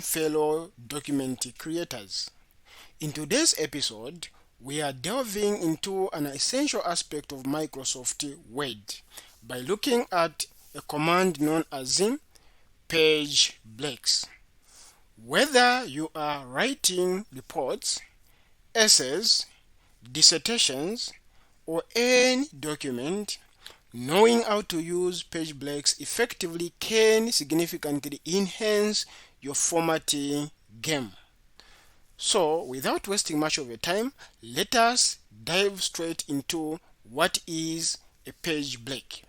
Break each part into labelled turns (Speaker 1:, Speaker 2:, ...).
Speaker 1: fellow document creators. In today's episode, we are delving into an essential aspect of Microsoft Word by looking at a command known as page breaks. Whether you are writing reports, essays, dissertations, or any document, knowing how to use page breaks effectively can significantly enhance your formatting game. So, without wasting much of your time, let us dive straight into what is a page break.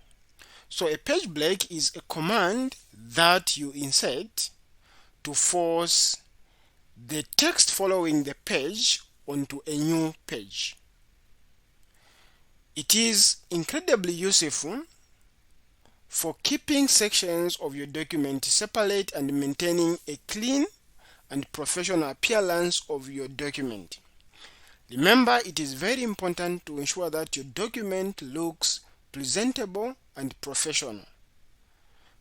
Speaker 1: So, a page break is a command that you insert to force the text following the page onto a new page. It is incredibly useful for keeping sections of your document separate and maintaining a clean and professional appearance of your document. Remember, it is very important to ensure that your document looks presentable and professional.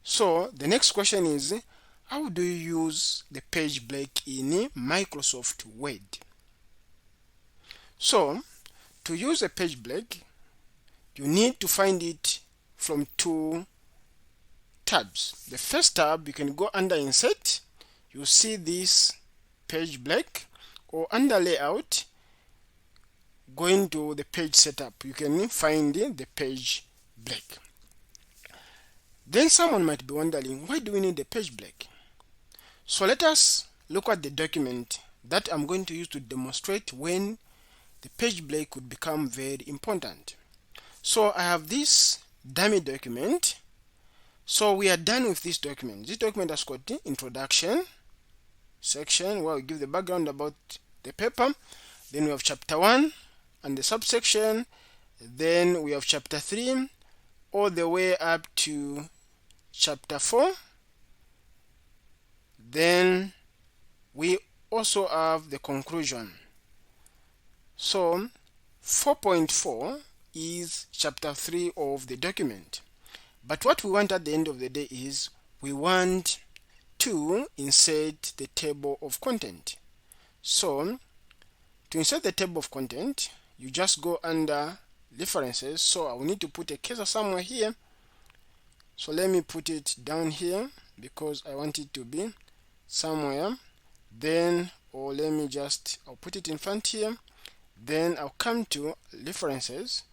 Speaker 1: So, the next question is, how do you use the page break in Microsoft Word? So, to use a page break, you need to find it from two tabs. The first tab, you can go under Insert, you see this page break, or under Layout, going to the page setup, you can find the page break. Then someone might be wondering, why do we need a page break? So let us look at the document that I'm going to use to demonstrate when the page break could become very important. So I have this dummy document. So we are done with this document. This document has got the introduction section where we give the background about the paper. Then we have chapter 1 and the subsection. Then we have chapter 3 all the way up to chapter 4. Then we also have the conclusion. So 4.4 is chapter 3 of the document. But what we want at the end of the day is we want to insert the table of content. So to insert the table of content, you just go under references. So I will need to put a cursor somewhere here. So let me put it down here because I want it to be somewhere. Then, or let me just, I'll put it in front here. Then I'll come to references.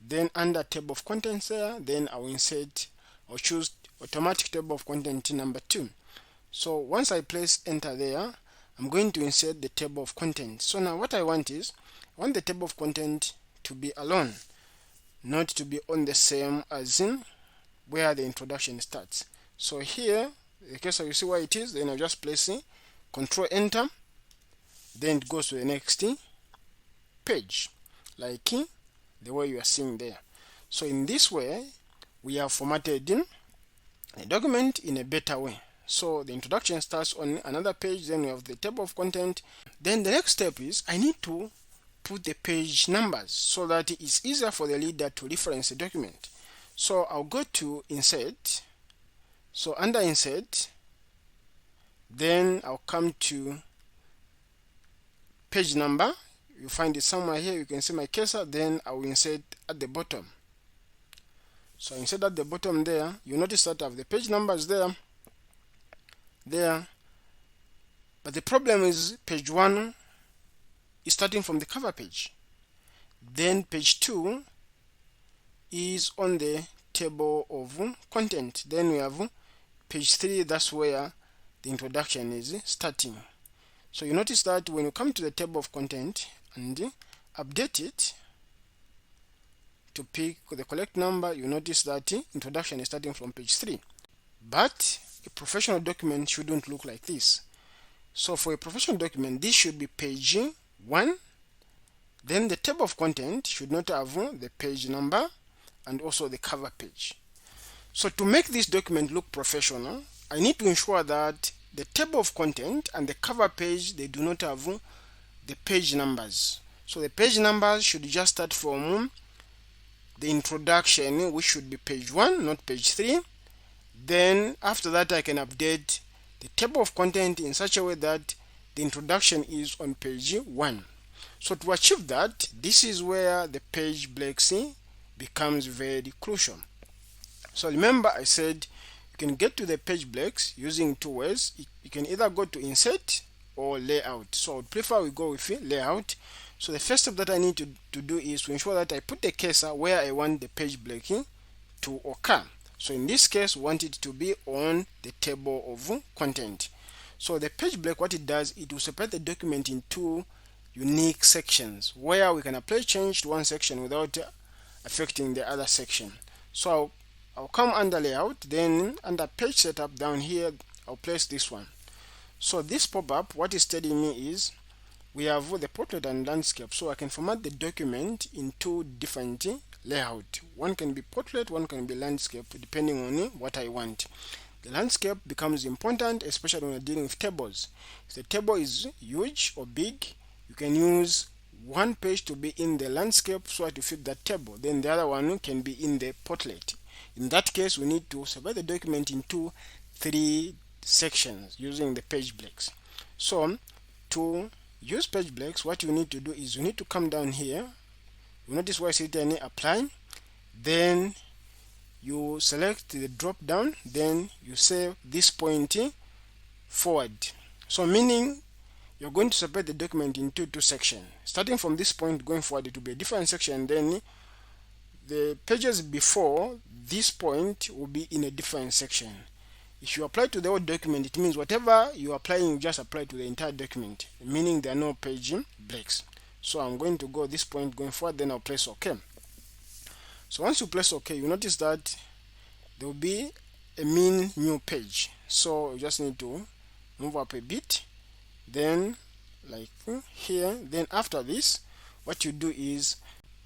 Speaker 1: Then under table of contents there, then I'll insert or choose automatic table of content number 2. So once I press enter there, I'm going to insert the table of content. So now what I want is, I want the table of content to be alone, not to be on the same as in where the introduction starts. So here, in case you see where it is, then I'll just place Control Enter, then it goes to the next page, like the way you are seeing there. So in this way, we have formatted a document in a better way. So the introduction starts on another page, then we have the table of content. Then the next step is I need to put the page numbers so that it's easier for the reader to reference the document. So I'll go to Insert. So under Insert, then I'll come to page number. You find it somewhere here. You can see my cursor. Then I will insert at the bottom. So I insert at the bottom there. You notice that I have the page numbers there. But the problem is page 1 is starting from the cover page. Then page 2 is on the table of content. Then we have page 3. That's where the introduction is starting. So you notice that when you come to the table of content and update it to pick the correct number, you notice that introduction is starting from page 3. But a professional document shouldn't look like this. So for a professional document, this should be page 1. Then the table of content should not have the page number and also the cover page. So to make this document look professional, I need to ensure that the table of content and the cover page, they do not have the page numbers. So the page numbers should just start from the introduction, which should be page 1, not page 3. Then after that, I can update the table of content in such a way that the introduction is on page 1. So to achieve that, this is where the page breaks becomes very crucial. So remember I said you can get to the page breaks using two ways. You can either go to insert or layout. So I would prefer we go with layout. So the first step that I need to do is to ensure that I put the cursor where I want the page breaking to occur. So in this case, we want it to be on the table of content. So the page break, what it does, it will separate the document in two unique sections where we can apply change to one section without affecting the other section. So I'll come under layout, then under page setup down here, I'll place this one. So this pop-up, what it's telling me is we have the portrait and landscape, so I can format the document in two different layout. One can be portrait, one can be landscape, depending on what I want. The landscape becomes important, especially when you're dealing with tables. If the table is huge or big, you can use one page to be in the landscape so to fit that table, then the other one can be in the portrait. In that case, we need to separate the document into 3 sections using the page breaks. So to use page breaks, what you need to do is you need to come down here. You notice where I say apply, then you select the drop down, then you say this point forward. So meaning you're going to separate the document into 2 sections. Starting from this point going forward, it will be a different section, then the pages before this point will be in a different section. If you apply to the whole document, it means whatever you are applying, you just apply to the entire document, meaning there are no page breaks. So I'm going to go this point going forward, then I'll press OK. So once you press OK, you notice that there will be a mean new page. So you just need to move up a bit, then like here. Then after this, what you do is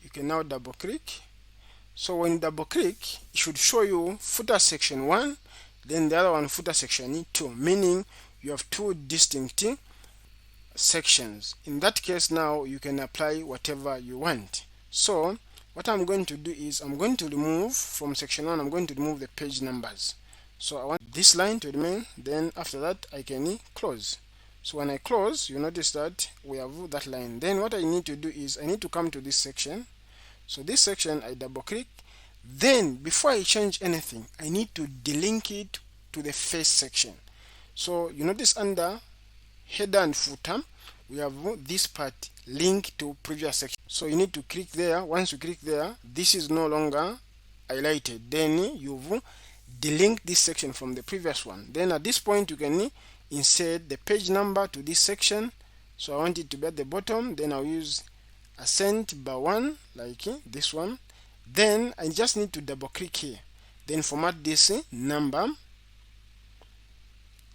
Speaker 1: you can now double click. So when you double click, it should show you footer section 1, then the other one footer section 2, meaning you have 2 distinct sections. In that case, now you can apply whatever you want. So what I'm going to do is I'm going to remove from section 1, I'm going to remove the page numbers. So I want this line to remain, then after that I can close. So when I close, you notice that we have that line. Then what I need to do is I need to come to this section. So this section I double click. Then before I change anything, I need to delink it to the first section. So you notice under header and footer, we have this part linked to previous section. So you need to click there. Once you click there, this is no longer highlighted. Then you've delinked this section from the previous one. Then at this point, you can insert the page number to this section. So I want it to be at the bottom. Then I'll use ascent by 1, like this one. Then I just need to double click here. Then format this number.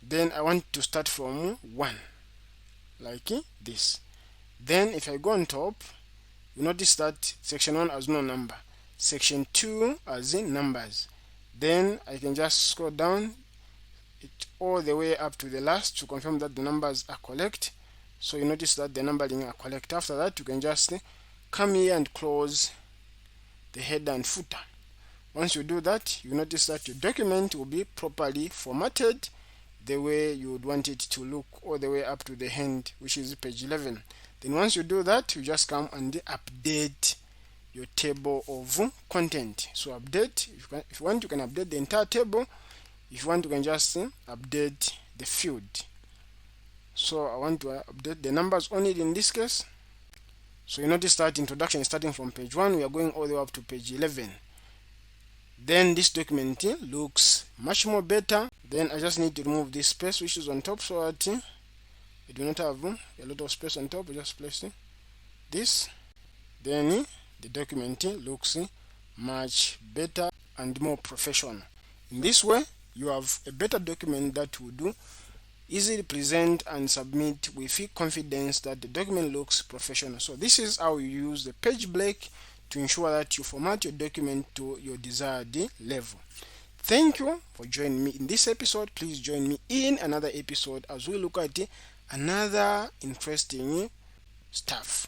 Speaker 1: Then I want to start from 1, like this. Then if I go on top, you notice that section 1 has no number, section 2 has numbers. Then I can just scroll down it all the way up to the last to confirm that the numbers are correct. So you notice that the numbering are correct. After that, you can just come here and close the header and footer. Once you do that, you notice that your document will be properly formatted the way you would want it to look all the way up to the end, which is page 11. Then once you do that, you just come and update your table of content. So update, if you want, you can update the entire table. If you want, you can just update the field. So I want to update the numbers only in this case. So you notice that introduction is starting from page 1, we are going all the way up to page 11. Then this document looks much more better. Then I just need to remove this space which is on top so that it do not have a lot of space on top. I just place this. Then the document looks much better and more professional. In this way, you have a better document that will do easily present and submit with confidence that the document looks professional. So this is how you use the page break to ensure that you format your document to your desired level. Thank you for joining me in this episode. Please join me in another episode as we look at another interesting stuff.